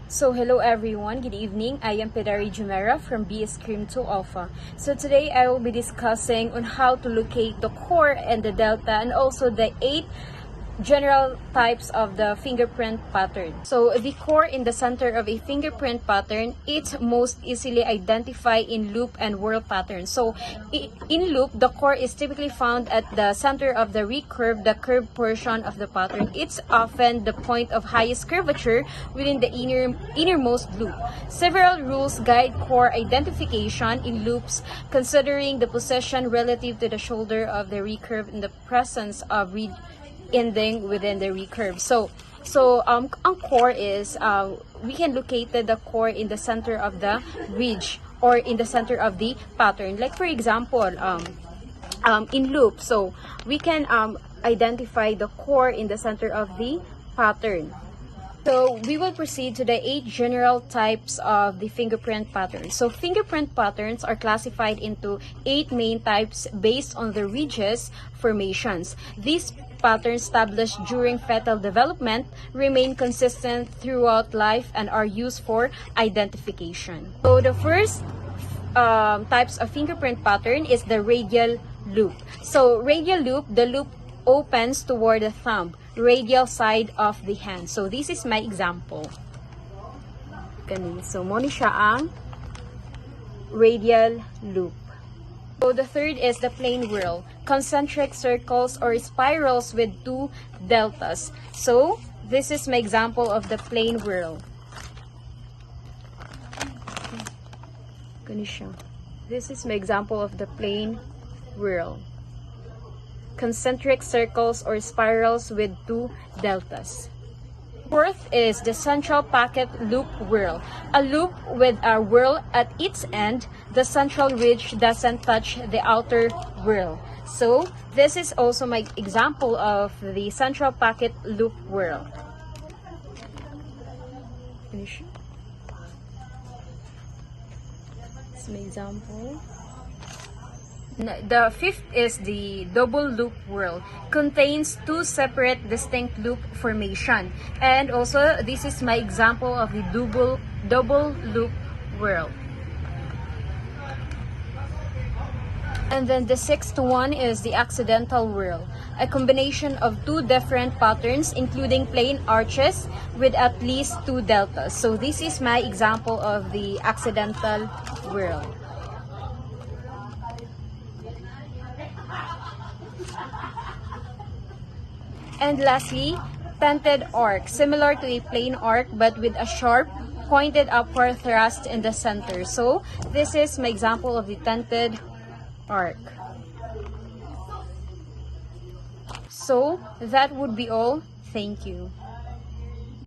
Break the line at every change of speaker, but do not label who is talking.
So hello everyone, good evening. I am Pedari Jumera from BS Cream 2 Alpha. So today I will be discussing on how to locate the core and the delta and also the 8 general types of the fingerprint pattern. So the core in the center of a fingerprint pattern, it's most easily identified in loop and whirl patterns. So in loop, the core is typically found at the center of the recurve, the curved portion of the pattern. It's often the point of highest curvature within the innermost loop. Several rules guide core identification in loops, considering the position relative to the shoulder of the recurve and the presence of ending within the recurve. Ang core is we can locate the core in the center of the ridge or in the center of the pattern. Like for example, in loop, so we can identify the core in the center of the pattern. So we will proceed to the 8 general types of the fingerprint patterns. So fingerprint patterns are classified into 8 main types based on the ridges formations. These patterns established during fetal development remain consistent throughout life and are used for identification. So the first types of fingerprint pattern is the radial loop. So radial loop, the loop opens toward the thumb, radial side of the hand. So this is my example. So mo ni siya ang radial loop. So the third is the plain whirl, concentric circles or spirals with 2 deltas. So this is my example of the plain whirl. This is my example of the plain whirl. Concentric circles or spirals with 2 deltas. Fourth is the central packet loop whirl. A loop with a whirl at its end, the central ridge doesn't touch the outer whirl. So this is also my example of the central packet loop whirl. This is my example. The fifth is the double loop whirl. Contains 2 separate distinct loop formation. And also, this is my example of the double loop whirl. And then the sixth one is the accidental whirl. A combination of 2 different patterns, including plain arches with at least 2 deltas. So this is my example of the accidental whirl. And lastly, tented arc, similar to a plain arc but with a sharp, pointed upward thrust in the center. So this is my example of the tented arc. So that would be all. Thank you.